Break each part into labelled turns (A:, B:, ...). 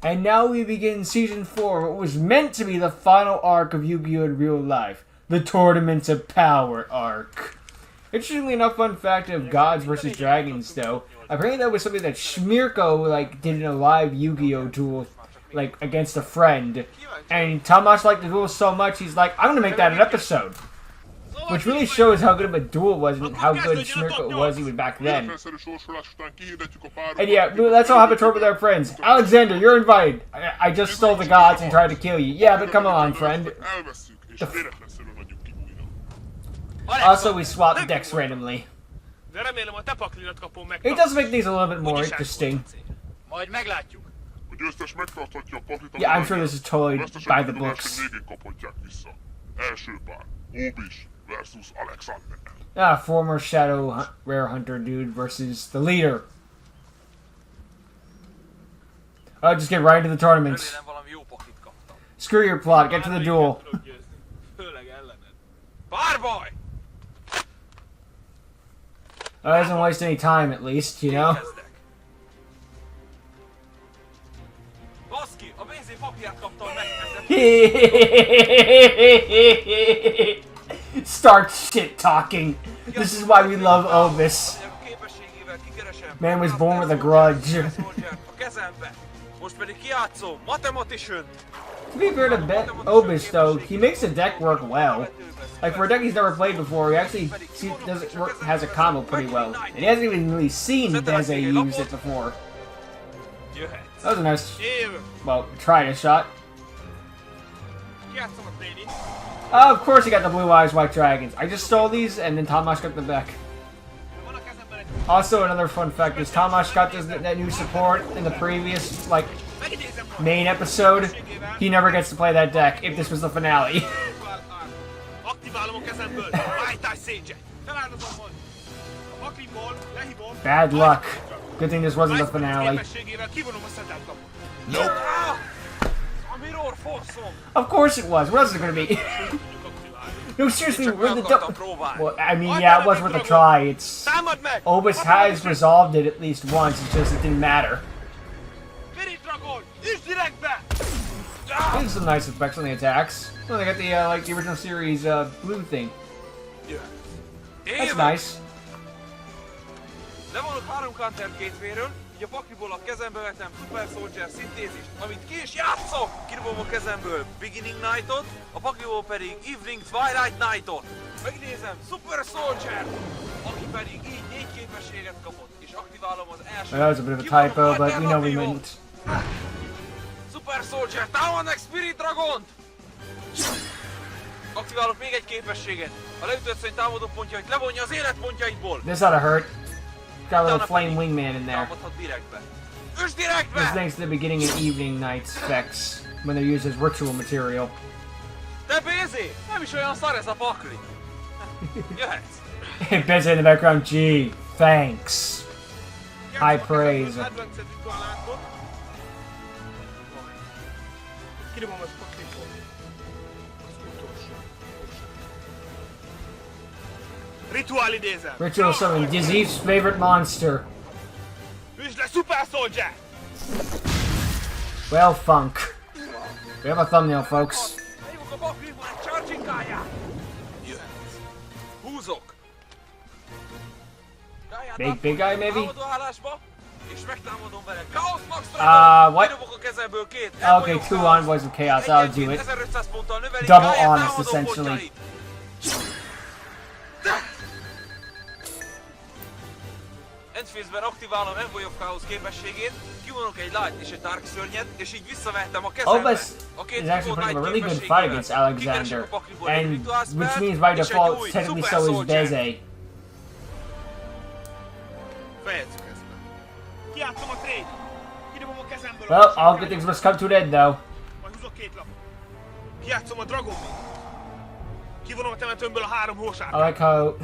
A: And now we begin Season 4, what was meant to be the final arc of Yu-Gi-Oh! In real life. The Tournaments of Power arc. Interestingly enough, fun fact of Gods versus Dragons, though. Apparently that was something that Shmirko, like, did in a live Yu-Gi-Oh! Duel, like, against a friend. And Tamash liked the duel so much, he's like, I'm gonna make that an episode. Which really shows how good of a duel was and how good Shmirko was even back then. And yeah, let's all have a tour with our friends. Alexander, you're invited. I just stole the gods and tried to kill you. Yeah, but come on, friend. Also, we swapped decks randomly. It does make things a little bit more interesting. Yeah, I'm sure this is totally by the books. Ah, former Shadow Rare Hunter dude versus the leader. Oh, just get right into the tournaments. Screw your plot, get to the duel. Doesn't waste any time, at least, you know? Start shit talking. This is why we love Obis. Man was born with a grudge. To be fair to Obis, though, he makes the deck work well. Like, for a deck he's never played before, he actually has a combo pretty well. And he hasn't even really seen Bence use it before. That was a nice, well, try a shot. Of course he got the Blue Eyes White Dragons. I just stole these, and then Tamash got them back. Also, another fun fact is Tamash got that new support in the previous, like, main episode. He never gets to play that deck if this was the finale. Bad luck. Good thing this wasn't the finale.
B: Nope.
A: Of course it was. What else is it going to be? No, seriously, we're the well, I mean, yeah, it was worth a try. It's Obis has resolved it at least once. It's just it didn't matter. There's some nice effects on the attacks. Oh, they got the like the original series blue thing. That's nice.
C: Levonok 3 counter gateway-ről, így a pakliból a kezembe vetem Super Soldier szintézist, amit ki is játszok! Kidobom a kezemből Beginning Night-ot, a pakliból pedig Evening Twilight Night-ot. Megnézem Super Soldier, aki pedig így 4 képességet kapott, és aktiválom az első.
A: That was a bit of a typo, but we know we meant.
C: Super Soldier, támad meg Spirit Dragont! Aktiválok még egy képességet. A leütött szörny támadó pontjait levonja az életpontjaidból.
A: This oughta hurt. Got a little flame wingman in there.
C: This
A: thanks to the beginning and evening night specs when they're used as ritual material.
C: Te Bézé! Nem is olyan szar ez a pakli! Jöhetsz!
A: Bence in the background, gee, thanks. High praise. Ritual summon Dizzy's favorite monster.
C: Üsd le Super Soldier!
A: Well, Funk. We have a thumbnail, folks. Big guy, maybe? What? Okay, 2 Envoys of Chaos, I'll do it. Double honest, essentially.
C: Endphase-ben aktiválom Envoy of Chaos képességét, kivonok egy Light és egy Dark szörnyet, és így visszavettem a kezembe.
A: Obis is actually putting a really good fight against Alexander, and which means by default, technically so is Bence. Well, all good things must come to an end, though. I like how...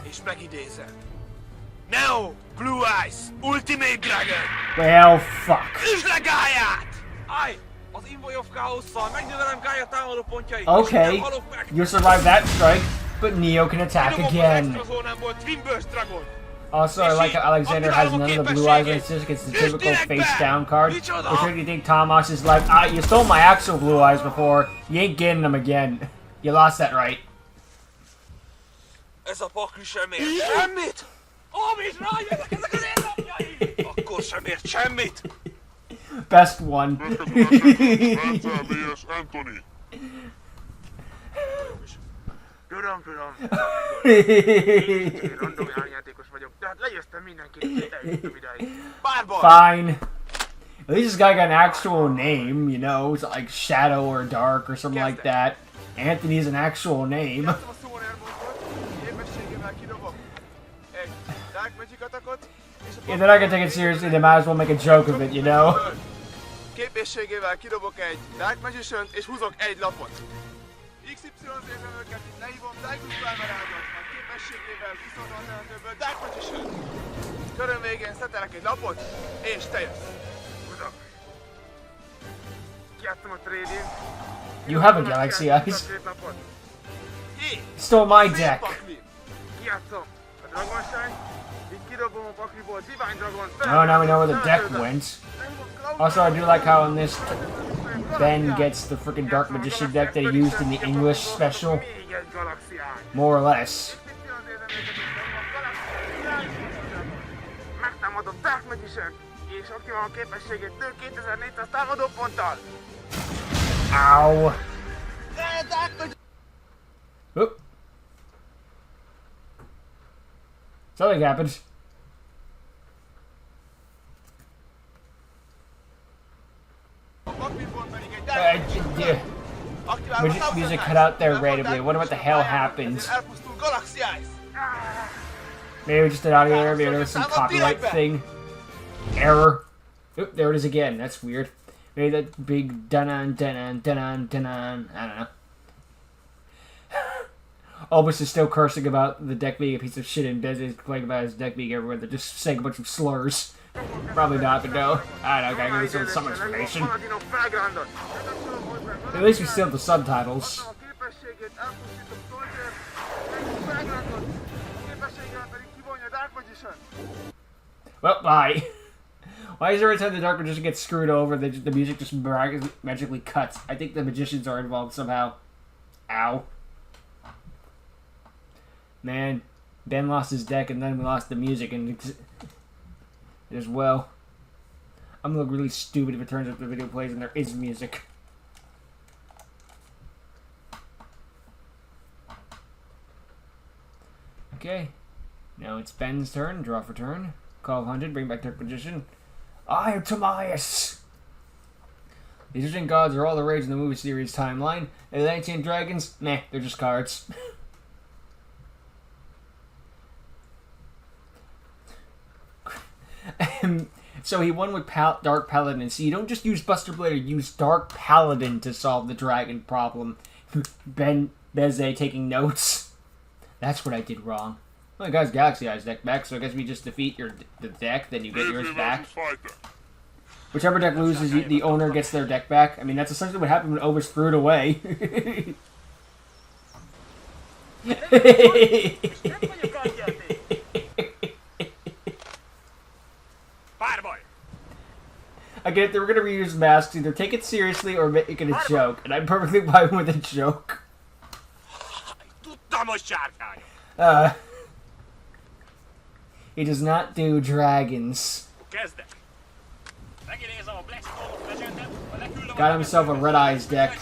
C: Now, Blue Eyes, Ultimate Dragon!
A: Well, fuck.
C: Üsd le Gáját! Állj! Az Envoy of Chaos-szal megnövelem Gája támadó pontjait,
A: okay,
C: és nem halok meg!
A: You survived that strike, but Neo can attack again. Also, I like how Alexander has none of the blue eyes, and it's just gets the typical face down card. Which make you think Tomas is like, you stole my actual blue eyes before, you ain't getting them again. You lost that right.
C: Ez a pakli sem ért semmit! Amit rájönnek ezek az élapjaim! Akkor sem ért semmit!
A: Best one.
B: Tudom. Random játékos vagyok, de hát legyőztem mindenkit, és eljutottam ideig.
A: Fine. At least this guy got an actual name, you know, it's like Shadow or Dark or something like that. Anthony's an actual name. If they're not gonna take it seriously, they might as well make a joke of it, you know?
B: Képességével kidobok egy Dark Magician-t és húzok egy lapot. XY-zézem őket, itt lehívom Daikus Balmerágot, a képességével viszont alternatívebből Dark Magician. Körön végén szetelek egy lapot, és te jössz. Húzok. Kiadtam a trade-in.
A: You have a Galaxy Eyes. Stole my deck.
B: Kiadtam a Dragon Shine. Itt kidobom a pakliból Divine Dragon.
A: Oh, now we know where the deck went. Also, I do like how in this, Ben gets the freaking Dark Magician deck that he used in the English special. More or less.
B: Megtámadom Dark Magician, és aktiválom a képességét nő 2400 támadó ponttal.
A: Ow. Oop. Something happened. Yeah. Music cut out there randomly. I wonder what the hell happened. Maybe just an audio error, maybe there was some copyright thing. Error. Oop, there it is again. That's weird. Maybe that big dun-dun, dun-dun, dun-dun, dun-dun. I don't know. Albus is still cursing about the deck being a piece of shit, and Bence is complaining about his deck being everywhere. They're just saying a bunch of slurs. Probably not, but no. I don't know, I gotta give you some explanation. At least we still have the subtitles. Well, bye. Why is every time the Dark Magician gets screwed over, the music just magically cuts? I think the magicians are involved somehow. Ow. Man, Ben lost his deck and then we lost the music and as well. I'm gonna look really stupid if it turns out the video plays and there is music. Okay. Now it's Ben's turn. Draw for turn. Call of 100. Bring back Dark Magician. I am Timaeus! The Egyptian gods are all the rage in the movie series timeline. And the Atlantean dragons, meh, they're just cards. So he won with Dark Paladin. So you don't just use Buster Blade, use Dark Paladin to solve the dragon problem. Beze taking notes. That's what I did wrong. Well, I got his Galaxy Eyes deck back, so I guess we just defeat the deck, then you get yours back. Whichever deck loses, the owner gets their deck back. I mean, that's essentially what happened when Obus threw it away. Again, if they were going to reuse masks, either take it seriously or make it a joke. And I'm perfectly fine with a joke. He does not do dragons. Got himself a Red Eyes deck.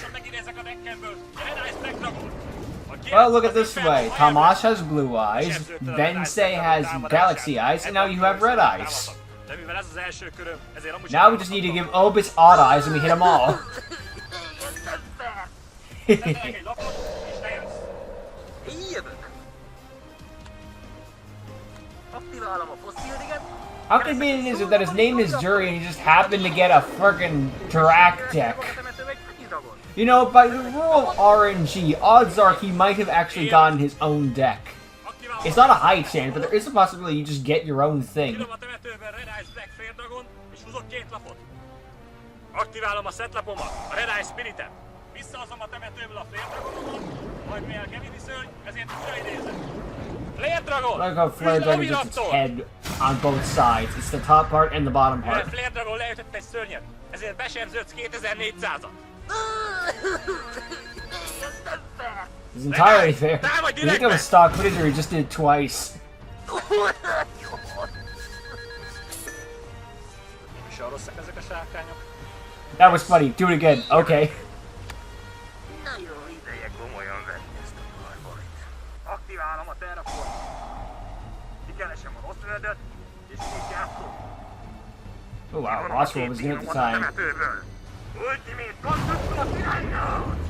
A: Well, look at it this way. Tomas has Blue Eyes, Bence has Galaxy Eyes, and now you have Red Eyes. Now we just need to give Obus Odd Eyes and we hit them all. How convenient is it that his name is Jury and he just happened to get a frickin' Dirac deck? You know, by the rule of RNG, odds are he might have actually gotten his own deck. It's not a high chance, but there is a possibility you just get your own thing.
D: Aktiválom a setlapomat, a Red Eye Spiritem. Visszahozom a temetőből a Flame Dragonomat, majd mivel Kevin szörny, ezért újraidézem. Flare Dragon!
A: Like how Flare Dragon gets its head on both sides. It's the top part and the bottom part.
D: Flare Dragon leütött egy szörnyet, ezért besebződsz 2400-at.
A: It's entirely fair. You think of a stock footage or he just did it twice.
D: Sarosszak ezek a sárkányok.
A: That was funny. Do it again. Okay.
D: Nagyon ideje komolyan venni ezt a barbajt. Aktiválom a terraport. Kikeresem a rossz ördöt, és kigyártom.
A: Oh wow, Oswald was new at the time.
D: Ultimate konstruktor tirányot!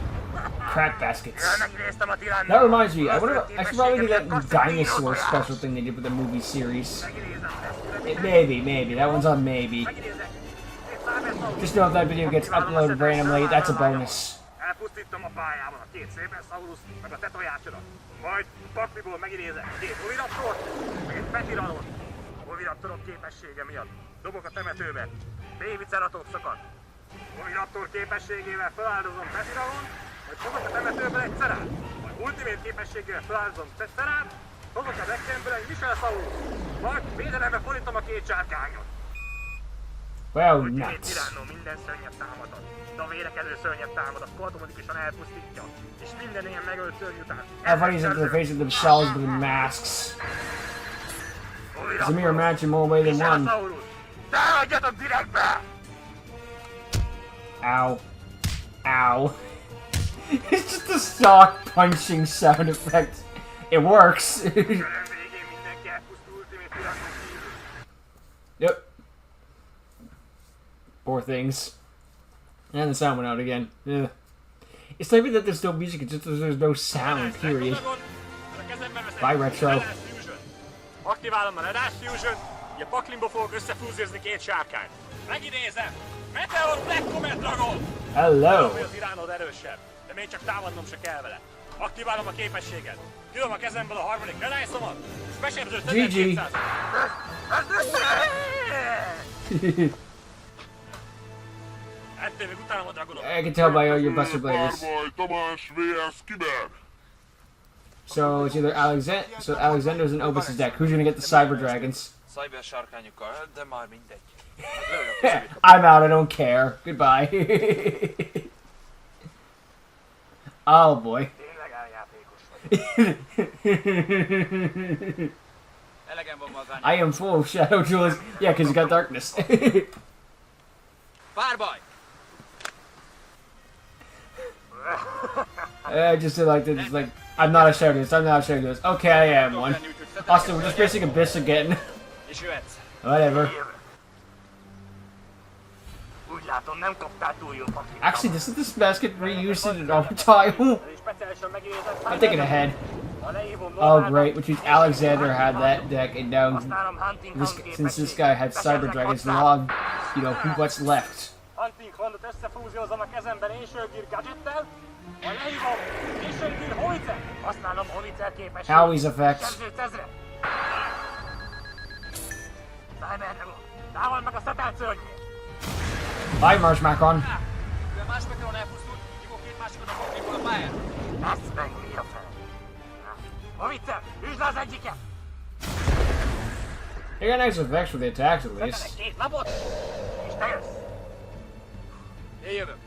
A: Crap baskets.
D: Megnéztem a tirányot.
A: That reminds me, I should probably do that dinosaur special thing they did with the movie series. Maybe. That one's on maybe. Just know if that video gets uploaded randomly, that's a bonus.
D: Elpusztítom a pályával a két Sabersaurus, meg a te tojásodat. Majd pakliból megidézek két oviraptort, meg egy petiranot. Oviraptorok képessége miatt dobok a temetőbe. B-viceratoxokat. Oviraptor képességével feláldozom petiranon, majd fogok a temetőből egy cerát. Majd ultimate képességével feláldozom cerát, fogok a rekkemből egy Michelsaurus. Majd védelembe fordítom a két sárkányot.
A: Well,
D: Ultimate
A: nuts.
D: tiránó minden szörnyet támadhat. De a védekező szörnyet támad, akkor automatikusan elpusztítja. És minden ilyen megölt szörny után.
A: Everybody's into the face of themselves with the masks. It's a mirror match in more way than one.
D: Támadjatok direktbe!
A: Ow. Ow. It's just a stock punching sound effect. It works.
D: Körön végén mindenki elpusztul Ultimate tiránon kívül.
A: Yep. Poor things. And the sound went out again. Ugh. It's not even that there's no music, it's just that there's no sound, period. Bye, Retro.
D: Aktiválom a Redás Fusion, így a paklimba fogok összefúzőzni két sárkányt. Megidézem! Meteor Black Comet Dragon!
A: Hello.
D: Tudom, hogy az iránod erősebb, de még csak támadnom se kell vele. Aktiválom a képességet. Kidom a kezemből a harmadik Redászomat, és besebződsz
A: GG.
D: 1200-at. Ettől még utálom a dragonot.
A: I can tell by all your Buster Bladers.
B: Barbaj Tamás vs. Kiber.
A: So it's either Alexander's and Obus' deck. Who's gonna get the Cyber Dragons?
C: Cyber sárkányokkal, de már mindegy.
A: I'm out, I don't care. Goodbye. Oh boy.
D: Tényleg eljátékos vagy.
C: Elegem van magány.
A: I am full of Shadow Jewels. Yeah, because you got darkness.
C: Párbaj!
A: I just did like this. It's like, I'm not a Shadow Jewelist. I'm not a Shadow Jewelist. Okay, I am one. Austin, we're just facing Abyss again.
D: És jöhetsz.
A: Whatever.
D: Úgy látom, nem kaptál túl jó paklit.
A: Actually, doesn't this basket reuse it in overtime? I'm thinking ahead. Oh great, which means Alexander had that deck, and now since this guy had Cyber Dragons, now you know what's left.
D: Hunting Hornet összefúziózom a kezemben Énsőgír gadgettel, majd lehívom Énsőgír Holicer. Használom Holicer képességet.
A: Howie's effects.
D: Sebződsz ezre. Cyber Dragon, támad meg a szetelt szörnyét.
A: Bye, Marshmakon.
C: Mivel más Meteoron elpusztult, hívok két másikat a paklimból a pályán.
D: Ezt meg mi a fel? Holicer, üsd le az egyiket!
A: They got nice effects for the attacks at least.
D: Szetelek két lapot, és te jössz.
C: Én jövök.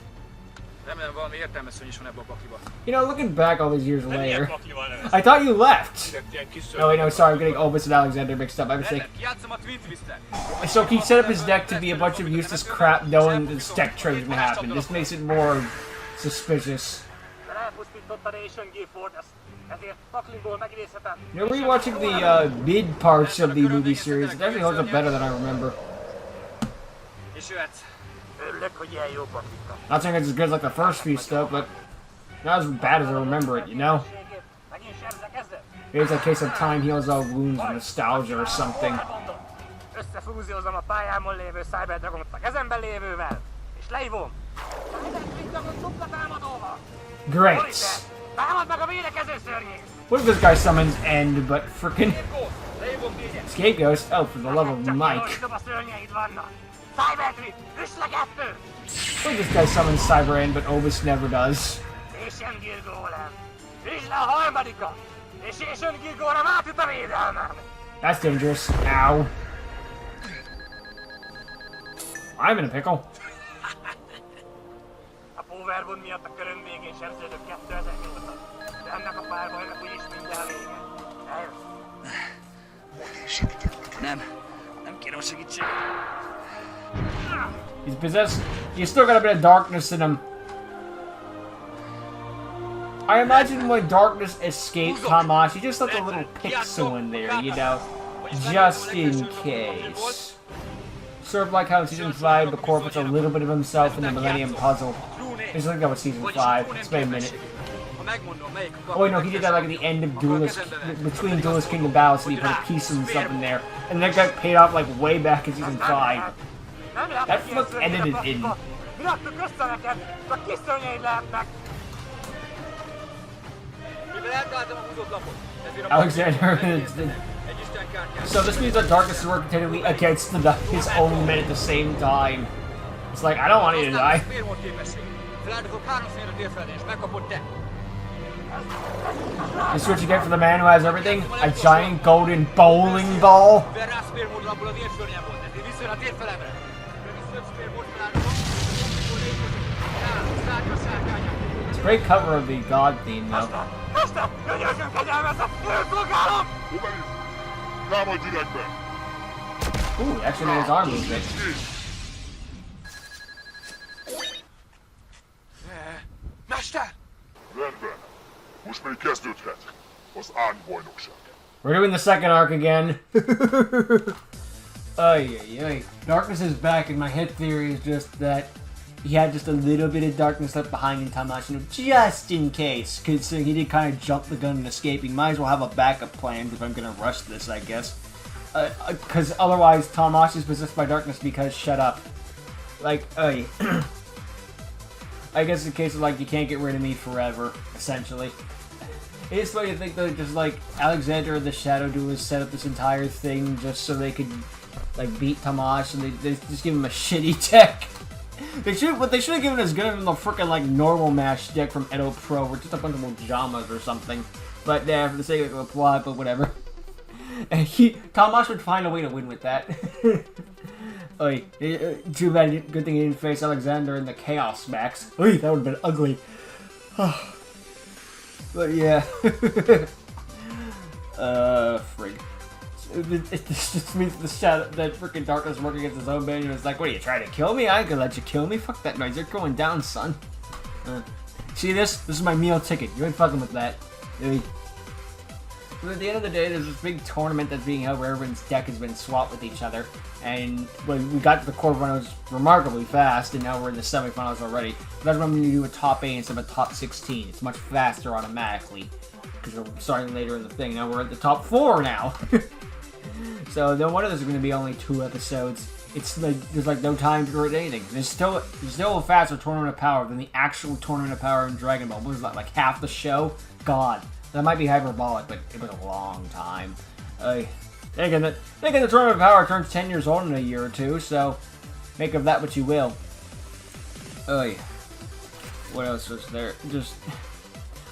C: Remélem valami értelmes szörny is van ebbe a pakliba.
A: You know, looking back all these years later,
D: paklival nevezd.
A: I thought you left.
C: Direkt ilyen kis
A: Oh wait, no, sorry, I'm getting Obus and Alexander mixed up. I was
C: Rendben, kijátszom a Twin Twister.
A: so he set up his deck to be a bunch of useless crap, knowing that this deck trade would happen. This makes it more suspicious.
D: Elpusztította Nation Gear Fortress, ezért paklimból megidézhetem.
A: You know, rewatching the mid parts of the movie series, it actually holds up better than I remember.
C: És jöhetsz.
D: Örülök, hogy ilyen jó paklit kap.
A: Not saying it's as good as like the first few stuff, but not as bad as I remember it, you know?
D: Megint sebzek ezzel?
A: Maybe it's a case of time heals all wounds and nostalgia or something.
D: Összefúziózom a pályámon lévő Cyber Dragonot a kezemben lévővel, és leívom. Cyber Dragon dupla támadóval.
A: Great.
D: Támad meg a védekező szörnyét.
A: What if this guy summons End, but frickin'
C: Leívom négyet.
A: Scapegoat? Oh, for the love of Mike.
D: Csak a szörnyeid vannak. Cyber Trip, üsd le kettő.
A: What if this guy summons Cyber End, but Obus never does?
D: Nation Gear Golem. Üsd le a harmadikat. És ön Yugioh nem átüt a védelmen!
A: That's dangerous. Ow. I'm in a pickle.
D: A Powerbond miatt a köröm végén sebződött 2008-ban. De ennek a párbajnak úgyis minden vége. Eljössz?
E: Nem kérem segítséget.
A: He's possessed. He's still got a bit of darkness in him. I imagine when darkness escaped Tamash, he just left a little pixel in there, you know, just in case. Sort of like how in Season 5, the Core puts a little bit of himself in the Millennium Puzzle. It's like that with Season 5. It's been a minute. Oh wait, no, he did that like at the end of Duelist, between Duelist Kingdom Battles, so he put a piece of himself in there. And that got paid off like way back in Season 5. That flipped edited in.
D: Mirattuk össze neked, csak kis szörnyeid lehetnek!
C: Mivel eltaláltam a húzott lapot, ezért a
A: Alexander
C: egy
A: is...
C: Isten kártyát.
A: So this means that Darkness is working technically against his own men at the same time. It's like, I don't want you to die.
C: Miért volt képesség? Feláldozott 3 színre térfeledre, és megkapod te.
A: This is what you get for the man who has everything? A giant golden bowling ball?
C: Mivel rá spérmódra abból a vérszörnyen volt, ezért visszajön a térfelemre. De visszajön spérmód feláldozom, mikor légy szárnya szárkányát.
A: It's a great cover of the God theme, though.
D: Este! Gyönyörűen kegyelmezett! Főszolgálom!
B: Obelis! Támadj direktbe!
A: Ooh, actually made his arm movement.
C: Mester!
B: Rendben. Most még kezdődhet az árnybajnokság.
A: We're doing the second arc again. Ay, ay, ay. Darkness is back, and my hit theory is just that he had just a little bit of darkness left behind in Tamashino, just in case. Because he did kind of jump the gun and escaping. Might as well have a backup plan if I'm going to rush this, I guess. Because otherwise, Tamash is possessed by darkness because shut up. Like, ay. I guess it's a case of, like, you can't get rid of me forever, essentially. It's funny to think that just like Alexander and the Shadow Duelists set up this entire thing just so they could like beat Tamash, and they just give him a shitty deck. What they should have given is given him the frickin' like normal match deck from Edo Pro, or just a bunch of Mojamas or something. But yeah, for the sake of the plot, but whatever. And Tamash would find a way to win with that. Oy, too bad. Good thing he didn't face Alexander in the Chaos Max. Oy, that would have been ugly. But yeah. Frig. It just means the shadow, that freaking Darkness working against his own band, and it's like, what are you trying to kill me? I ain't gonna let you kill me. Fuck that noise. You're going down, son. See this? This is my meal ticket. You ain't fucking with that. But at the end of the day, there's this big tournament that's being held where everyone's deck has been swapped with each other. And when we got to the quarterfinals remarkably fast, and now we're in the semifinals already. That's when we do a top 8 instead of a top 16. It's much faster automatically. Because we're starting later in the thing. Now we're at the top 4 now. So no wonder there's going to be only 2 episodes. It's like there's like no time for anything. There's still a faster Tournament of Power than the actual Tournament of Power in Dragon Ball. What was that, like half the show? God. That might be hyperbolic, but it was a long time. Thinking the Tournament of Power turns 10 years old in a year or two, so make of that what you will. What else was there? Just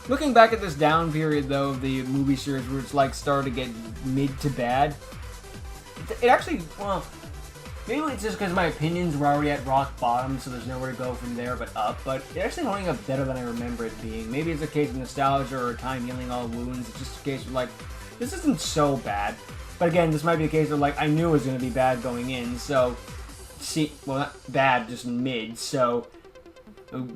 A: looking back at this down period, though, of the movie series, where it's like started to get mid to bad. It actually, well, maybe it's just because my opinions were already at rock bottom, so there's nowhere to go from there but up, but it actually holding up better than I remember it being. Maybe it's a case of nostalgia or time healing all wounds. It's just a case of like, this isn't so bad. But again, this might be a case of like, I knew it was going to be bad going in, so, well, not bad, just mid, so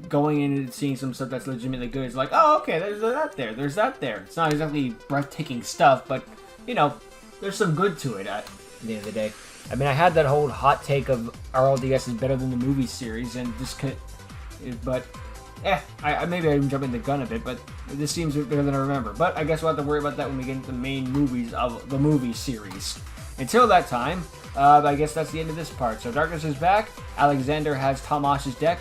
A: going in and seeing some stuff that's legitimately good is like, oh, okay, there's that there. It's not exactly breathtaking stuff, but, you know, there's some good to it at the end of the day. I mean, I had that whole hot take of RLDS is better than the movie series, and just could, but, maybe I'm jumping the gun a bit, but this seems better than I remember. But I guess we'll have to worry about that when we get into the main movies of the movie series. Until that time, I guess that's the end of this part. So Darkness is back, Alexander has Tamash's deck,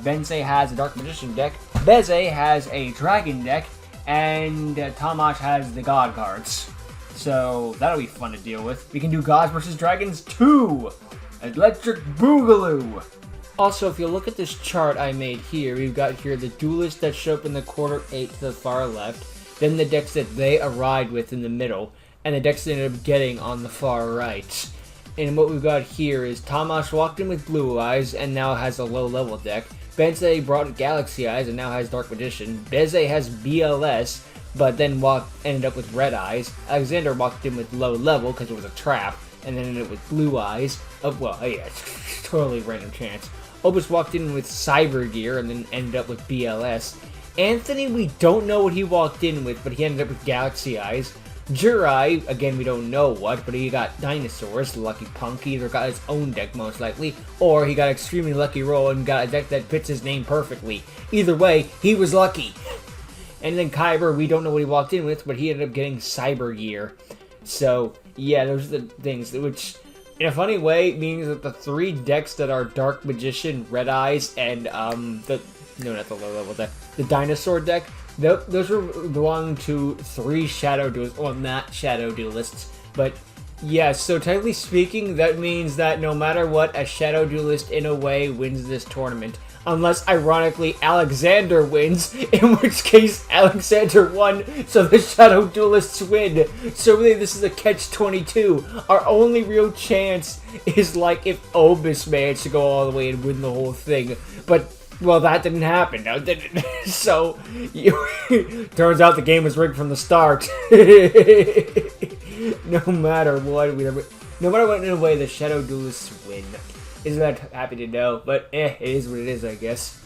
A: Bence has a Dark Magician deck, Beze has a Dragon deck, and Tamash has the God cards. So that'll be fun to deal with. We can do Gods vs. Dragons 2! Electric Boogaloo! Also, if you look at this chart I made here, we've got here the duelists that show up in the quarter 8 to the far left. then the decks that they arrived with in the middle, and the decks they ended up getting on the far right. And what we've got here is Tamash walked in with Blue Eyes and now has a low level deck. Bence brought Galaxy Eyes and now has Dark Magician. Beze has BLS, but then ended up with Red Eyes. Alexander walked in with low level because it was a trap, and then ended up with Blue Eyes. Totally random chance. Obus walked in with Cyber Gear and then ended up with BLS. Anthony, we don't know what he walked in with, but he ended up with Galaxy Eyes. Jurai, again, we don't know what, but he got Dinosaurs, Lucky Punk. He either got his own deck, most likely, or he got Extremely Lucky Roll and got a deck that fits his name perfectly. Either way, he was lucky. And then Kyber, we don't know what he walked in with, but he ended up getting Cyber Gear. So, yeah, those are the things, which, in a funny way, means that the 3 decks that are Dark Magician, Red Eyes, and, not the low level deck, the Dinosaur deck, those belong to 3 Shadow Duelists, well, not Shadow Duelists, but yeah, so technically speaking, that means that no matter what, a Shadow Duelist in a way wins this tournament. Unless, ironically, Alexander wins, in which case Alexander won, so the Shadow Duelists win. So really, this is a catch-22. Our only real chance is, like, if Obus managed to go all the way and win the whole thing. But, well, that didn't happen, now did it? So, turns out the game was rigged from the start. No matter what, in a way, the Shadow Duelists win. Isn't that happy to know? But it is what it is, I guess.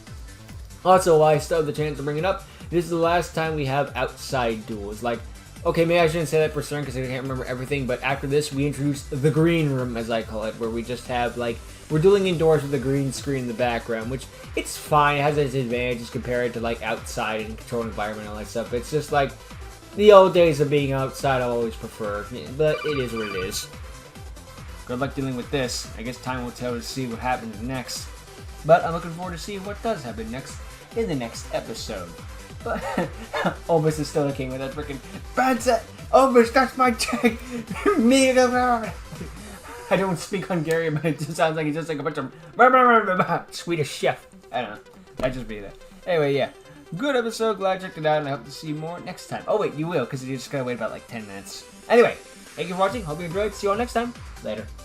A: Also, while I still have the chance to bring it up, this is the last time we have outside duels. Like, okay, maybe I shouldn't say that for certain because I can't remember everything, but after this, we introduce the green room, as I call it, where we just have, like, we're dueling indoors with the green screen in the background, which, it's fine, it has its advantages compared to, like, outside and controlled environment and all that stuff. It's just, like, the old days of being outside I'll always prefer, but it is what it is. Good luck dealing with this. I guess time will tell to see what happens next. But I'm looking forward to seeing what does happen next in the next episode. But Obus is still the king with that freaking Bence! Obus, that's my deck! I don't speak Hungarian, but it just sounds like he's just like a bunch of Swedish chef. I don't know. That just be that. Anyway, yeah. Good episode. Glad you checked it out, and I hope to see more next time. Oh wait, you will, because you just gotta wait about like 10 minutes. Anyway. Thank you for watching. Hope you enjoyed. See you all next time. Later.